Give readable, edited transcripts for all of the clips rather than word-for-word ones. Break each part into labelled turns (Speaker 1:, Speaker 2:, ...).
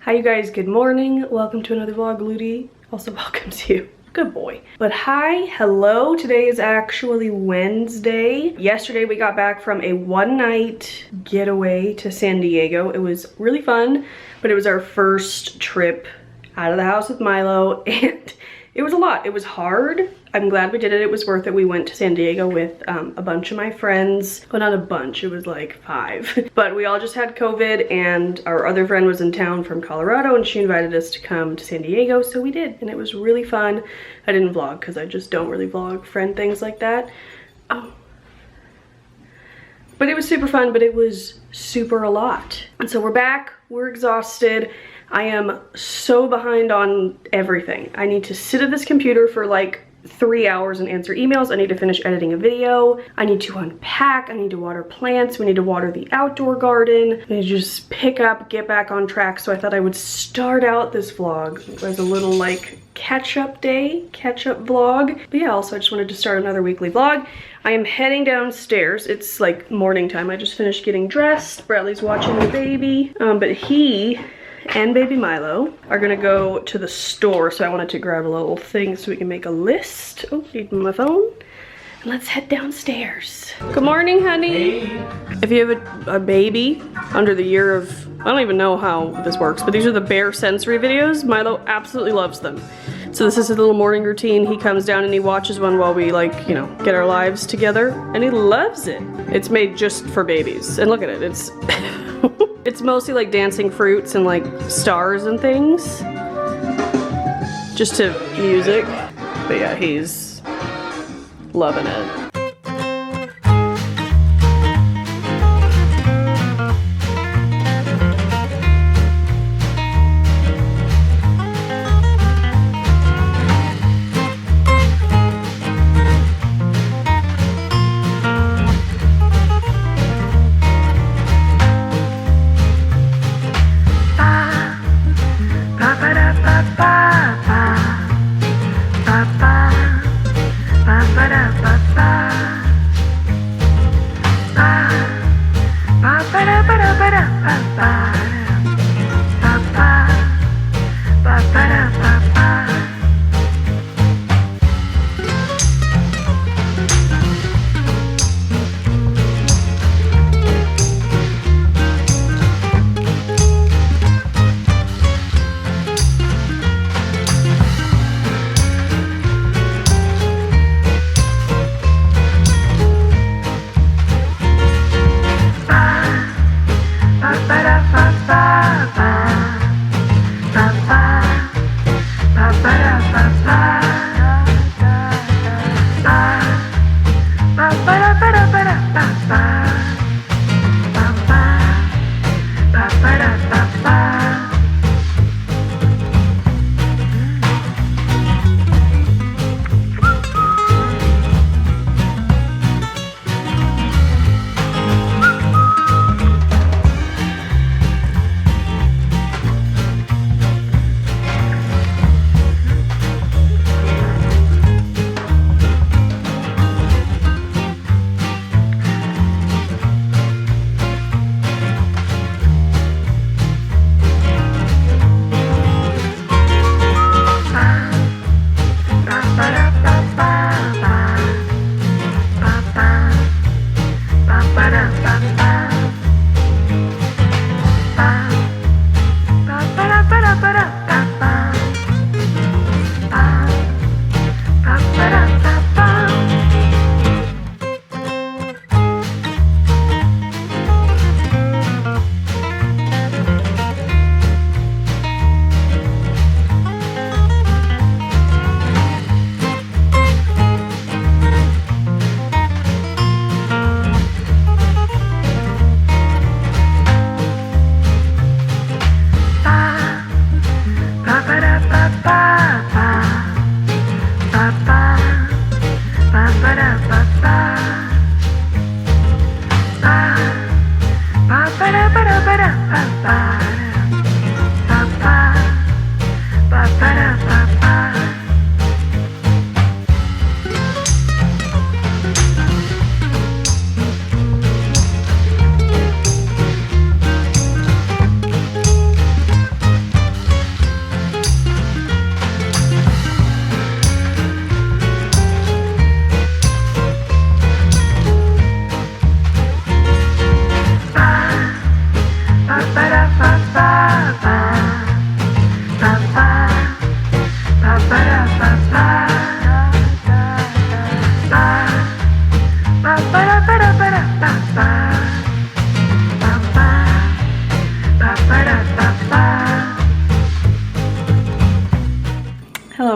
Speaker 1: Hi you guys, good morning. Welcome to another vlog. Ludi also welcomes you. Good boy. But hi, hello. Today is actually Wednesday. Yesterday we got back from a one-night getaway to San Diego. It was really fun, but it was our first trip out of the house with Milo and it was a lot. It was hard. I'm glad we did it. It was worth it. We went to San Diego with a bunch of my friends. Well, not a bunch, it was like 5. But we all just had COVID and our other friend was in town from Colorado and she invited us to come to San Diego, so we did. And it was really fun. I didn't vlog because I just don't really vlog friend things like that. Oh. But it was super fun, but it was super a lot. And so we're back, we're exhausted. I am so behind on everything. I need to sit at this computer for like 3 hours and answer emails. I need to finish editing a video. I need to unpack. I need to water plants. We need to water the outdoor garden. I need to just pick up, get back on track. So I thought I would start out this vlog as a little like catch-up day, catch-up vlog. But yeah, also I just wanted to start another weekly vlog. I am heading downstairs. It's like morning time. I just finished getting dressed. Bradley's watching the baby. But he and baby Milo are gonna go to the store, so I wanted to grab a little thing so we can make a list. Oh, need my phone. And let's head downstairs. Good morning, honey. Hey. If you have a baby under the year of, I don't even know how this works, but these are the bear sensory videos. Milo absolutely loves them. So this is his little morning routine. He comes down and he watches one while we like, you know, get our lives together, and he loves it. It's made just for babies. And look at it, it's it's mostly like dancing fruits and like stars and things. Just to music. But yeah, he's loving it.
Speaker 2: Ba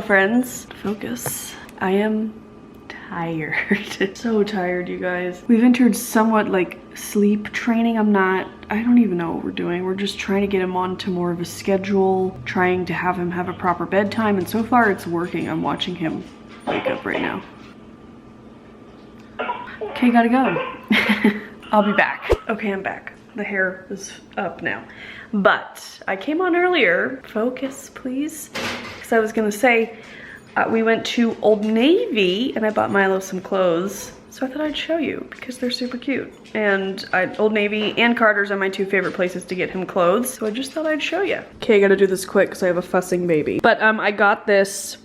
Speaker 1: friends. Focus. I am tired. So tired, you guys. We've entered somewhat like sleep training. I don't even know what we're doing. We're just trying to get him onto more of a schedule, trying to have him have a proper bedtime, and so far it's working. I'm watching him wake up right now. Okay, gotta go. I'll be back. Okay, I'm back. The hair is up now. But I came on earlier. Focus, please. Because I was gonna say, we went to Old Navy and I bought Milo some clothes. So I thought I'd show you because they're super cute. And Old Navy and Carter's are my two favorite places to get him clothes. So I just thought I'd show you. Okay, I gotta do this quick because I have a fussing baby. But I got this.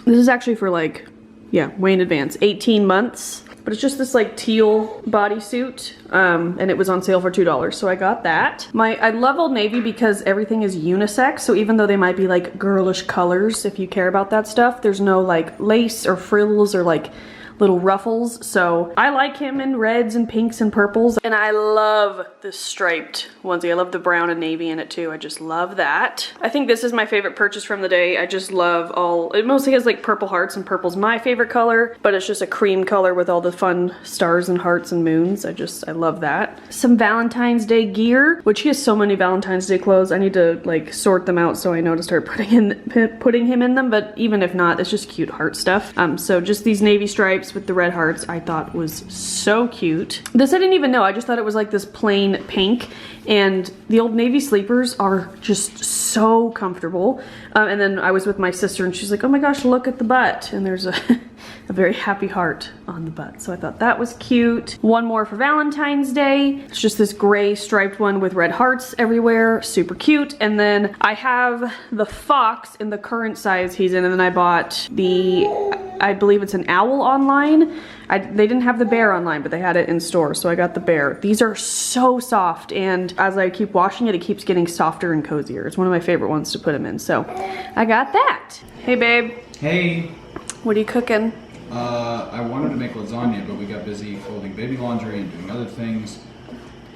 Speaker 1: This is actually for like, yeah, way in advance, 18 months. But it's just this like teal bodysuit, and it was on sale for $2, so I got that. I love Old Navy because everything is unisex, so even though they might be like girlish colors, if you care about that stuff, there's no like lace or frills or like little ruffles. So I like him in reds and pinks and purples, and I love this striped onesie. I love the brown and navy in it too. I just love that. I think this is my favorite purchase from the day. I just love it mostly has like purple hearts, and purple's my favorite color, but it's just a cream color with all the fun stars and hearts and moons. I love that. Some Valentine's Day gear, which he has so many Valentine's Day clothes. I need to like sort them out so I know to start putting him in them, but even if not, it's just cute heart stuff. So just these navy stripes with the red hearts I thought was so cute. This I didn't even know. I just thought it was like this plain pink, and the Old Navy sleepers are just so comfortable. And then I was with my sister and she's like, oh my gosh, look at the butt. And there's a very happy heart on the butt. So I thought that was cute. One more for Valentine's Day. It's just this gray striped one with red hearts everywhere. Super cute. And then I have the fox in the current size he's in. And then I bought I believe it's an owl online. They didn't have the bear online, but they had it in store, so I got the bear. These are so soft, and as I keep washing it, it keeps getting softer and cozier. It's one of my favorite ones to put them in, so I got that. Hey, babe.
Speaker 2: Hey.
Speaker 1: What are you cooking?
Speaker 2: I wanted to make lasagna, but we got busy folding baby laundry and doing other things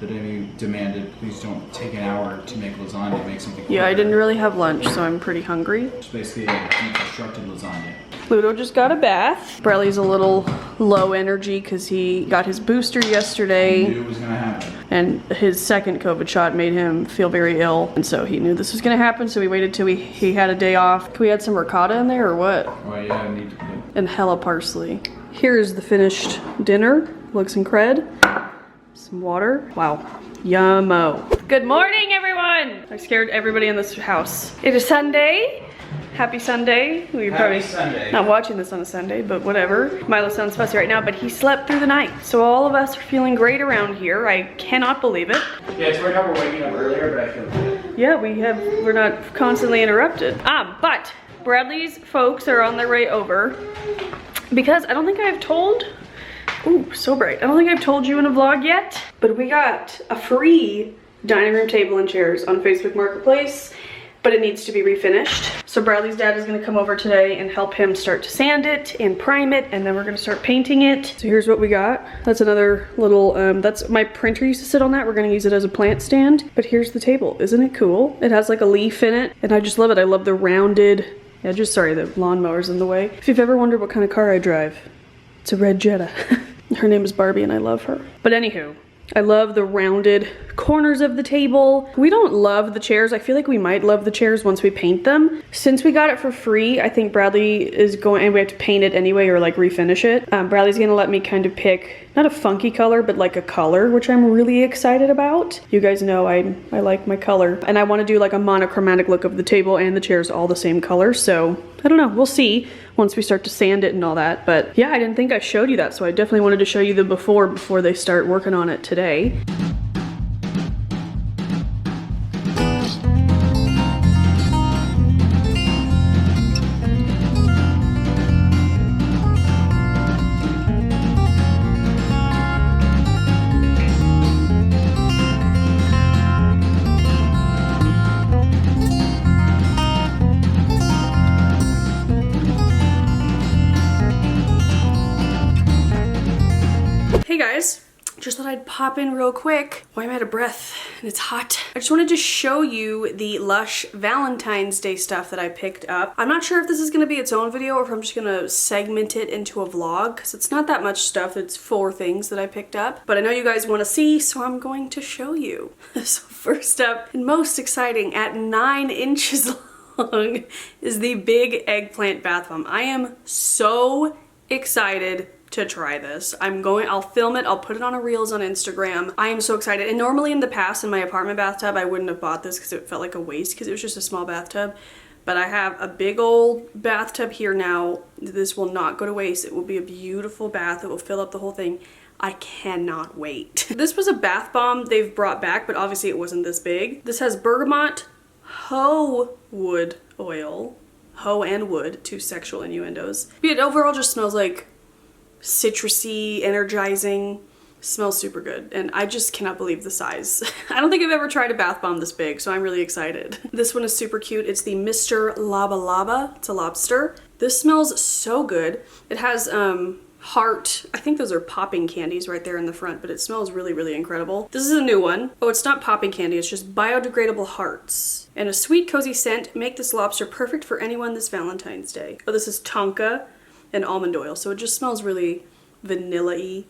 Speaker 2: that Amy demanded. Please don't take an hour to make lasagna, make something quicker.
Speaker 1: Yeah, I didn't really have lunch, so I'm pretty hungry.
Speaker 2: It's basically a deconstructed lasagna.
Speaker 1: Ludo just got a bath. Bradley's a little low energy because he got his booster yesterday.
Speaker 2: He knew it was gonna happen.
Speaker 1: And his second COVID shot made him feel very ill. And so he knew this was gonna happen, so we waited till he had a day off. Can we add some ricotta in there or what?
Speaker 2: Oh yeah, I need to put...
Speaker 1: And hella parsley. Here's the finished dinner. Looks incred. Some water. Wow. Yummo. Good morning, everyone! I scared everybody in this house. It is Sunday. Happy Sunday. We're probably not watching this on a Sunday, but whatever. Milo sounds fussy right now, but he slept through the night. So all of us are feeling great around here. I cannot believe it.
Speaker 2: Yeah, it's weird how we're waking up earlier, but I feel good.
Speaker 1: Yeah, we're not constantly interrupted. But Bradley's folks are on their way over because I don't think I've told, ooh, so bright. I don't think I've told you in a vlog yet, but we got a free dining room table and chairs on Facebook Marketplace, but it needs to be refinished. So Bradley's dad is gonna come over today and help him start to sand it and prime it, and then we're gonna start painting it. So here's what we got. That's another little, that's my printer used to sit on that. We're gonna use it as a plant stand, but here's the table. Isn't it cool? It has like a leaf in it, and I just love it. I love the rounded, sorry, the lawnmower's in the way. If you've ever wondered what kind of car I drive, it's a red Jetta. Her name is Barbie and I love her. But anywho, I love the rounded corners of the table. We don't love the chairs. I feel like we might love the chairs once we paint them. Since we got it for free, I think Bradley is going, and we have to paint it anyway or like refinish it. Bradley's gonna let me kind of pick, not a funky color, but like a color, which I'm really excited about. You guys know I like my color. And I wanna do like a monochromatic look of the table and the chairs all the same color. So I don't know, we'll see once we start to sand it and all that. But yeah, I didn't think I showed you that. So I definitely wanted to show you the before they start working on it today. Hey guys, just thought I'd pop in real quick. Why am I out of breath? and it's hot. I just wanted to show you the Lush Valentine's Day stuff that I picked up. I'm not sure if this is gonna be its own video or if I'm just gonna segment it into a vlog, because it's not that much stuff. It's 4 things that I picked up, but I know you guys wanna see, so I'm going to show you. So first up, and most exciting, at 9 inches long, is the big eggplant bath bomb. I am so excited to try this. I'll film it, I'll put it on a Reels on Instagram. I am so excited. And normally in the past in my apartment bathtub, I wouldn't have bought this because it felt like a waste because it was just a small bathtub. But I have a big old bathtub here now. This will not go to waste. It will be a beautiful bath. It will fill up the whole thing. I cannot wait. This was a bath bomb they've brought back, but obviously it wasn't this big. This has bergamot, hoe wood oil, hoe and wood, 2 sexual innuendos. It overall just smells like citrusy, energizing, smells super good, and I just cannot believe the size. I don't think I've ever tried a bath bomb this big, so I'm really excited. This one is super cute. It's the Mr. Laba Laba. It's a lobster. This smells so good. It has heart, I think those are popping candies right there in the front, but it smells really, really incredible. This is a new one. Oh, it's not popping candy, it's just biodegradable hearts. And a sweet, cozy scent. Make this lobster perfect for anyone this Valentine's Day. Oh, this is tonka and almond oil, so it just smells really vanilla-y.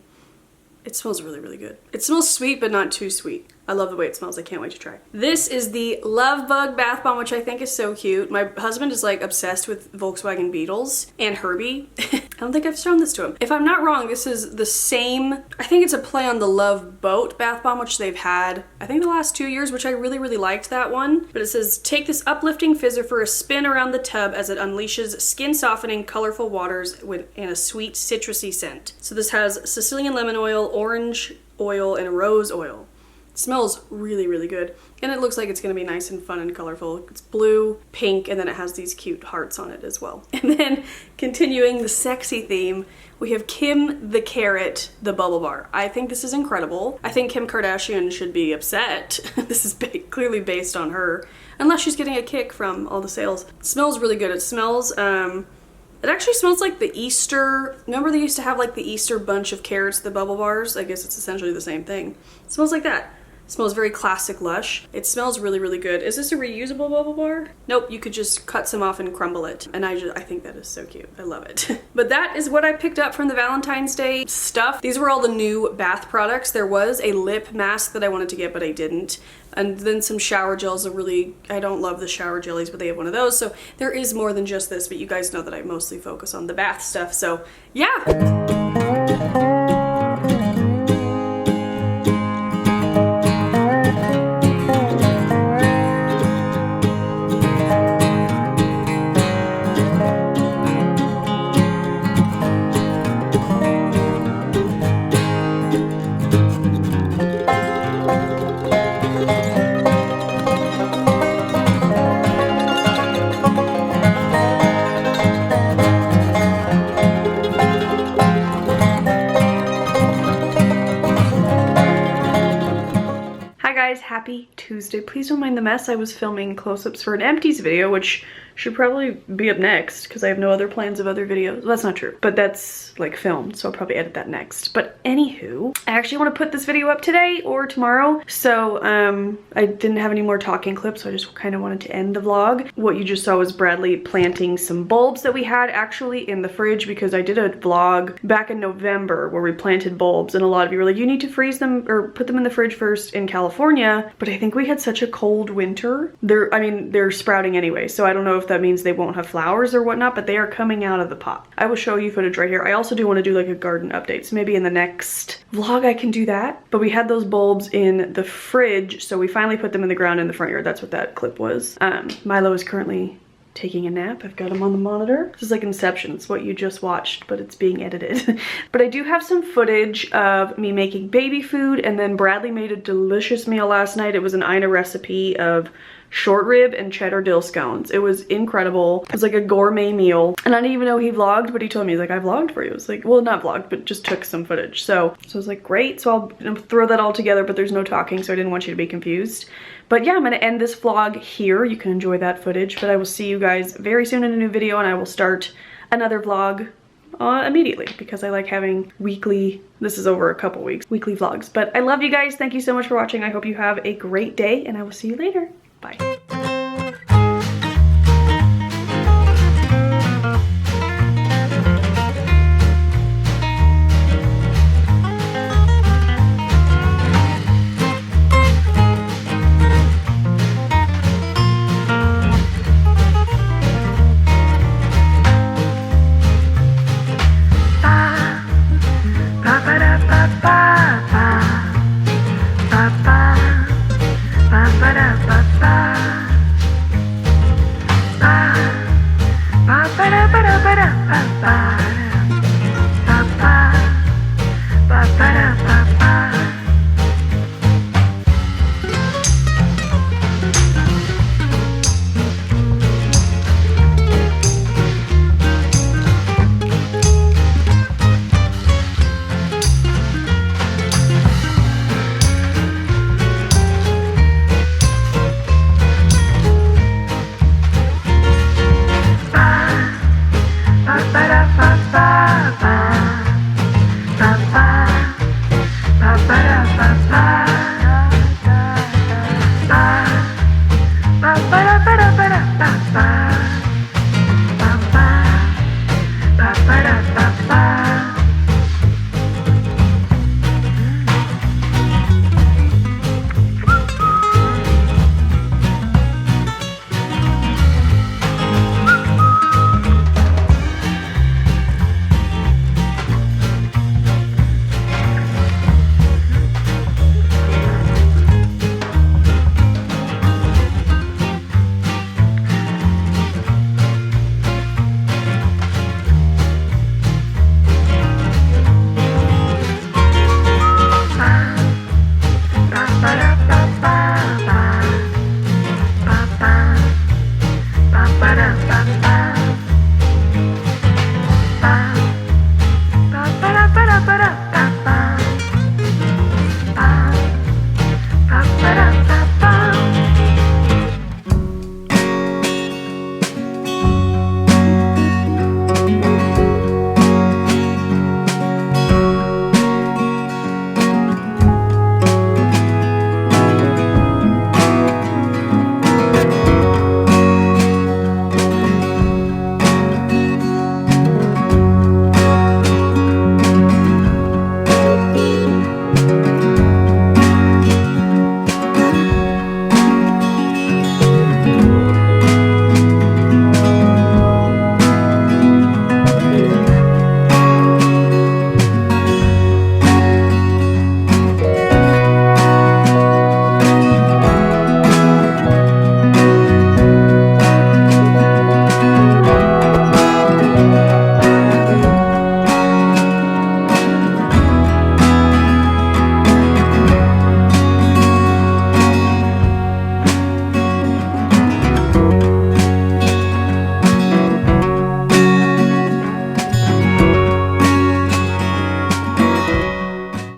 Speaker 1: It smells really, really good. It smells sweet, but not too sweet. I love the way it smells. I can't wait to try. This is the Love Bug Bath Bomb, which I think is so cute. My husband is like obsessed with Volkswagen Beetles and Herbie. I don't think I've shown this to him. If I'm not wrong, this is the same, I think it's a play on the Love Boat Bath Bomb, which they've had, I think the last 2 years, which I really, really liked that one. But it says, take this uplifting fizzer for a spin around the tub as it unleashes skin softening, colorful waters and a sweet citrusy scent. So this has Sicilian lemon oil, orange oil, and rose oil. Smells really, really good. And it looks like it's gonna be nice and fun and colorful. It's blue, pink, and then it has these cute hearts on it as well. And then continuing the sexy theme, we have Kim the Carrot, the Bubble Bar. I think this is incredible. I think Kim Kardashian should be upset. This is clearly based on her, unless she's getting a kick from all the sales. It smells really good. It smells, it actually smells like the Easter, remember they used to have like the Easter bunch of carrots, the Bubble Bars? I guess it's essentially the same thing. It smells like that. It smells very classic Lush. It smells really, really good. Is this a reusable Bubble Bar? Nope, you could just cut some off and crumble it. And I think that is so cute. I love it. But that is what I picked up from the Valentine's Day stuff. These were all the new bath products. There was a lip mask that I wanted to get, but I didn't. And then some shower gels are really, I don't love the shower jellies, but they have one of those. So there is more than just this, but you guys know that I mostly focus on the bath stuff. So yeah. Happy Tuesday. Please don't mind the mess. I was filming close-ups for an empties video, which should probably be up next because I have no other plans of other videos. Well, that's not true, but that's like filmed, so I'll probably edit that next. But anywho, I actually want to put this video up today or tomorrow. So I didn't have any more talking clips, so I just kind of wanted to end the vlog. What you just saw was Bradley planting some bulbs that we had actually in the fridge, because I did a vlog back in November where we planted bulbs, and a lot of you were like, you need to freeze them or put them in the fridge first in California. But I think we had such a cold winter. They're sprouting anyway, so I don't know if that means they won't have flowers or whatnot, but they are coming out of the pot. I will show you footage right here. I also do want to do like a garden update, so maybe in the next vlog I can do that. But we had those bulbs in the fridge, so we finally put them in the ground in the front yard. That's what that clip was. Milo is currently taking a nap. I've got him on the monitor. This is like Inception. It's what you just watched, but it's being edited. But I do have some footage of me making baby food, and then Bradley made a delicious meal last night. It was an Ina recipe of short rib and cheddar dill scones. It was incredible. It was like a gourmet meal, and I didn't even know he vlogged, but he told me, he's like, I vlogged for you. It's like, well, not vlogged, but just took some footage. So I was like, great. So I'll throw that all together, but there's no talking, so I didn't want you to be confused. But yeah, I'm gonna end this vlog here. You can enjoy that footage, but I will see you guys very soon in a new video, and I will start another vlog immediately because I like having weekly, this is over a couple weeks, weekly vlogs. But I love you guys. Thank you so much for watching. I hope you have a great day and I will see you later. Bye.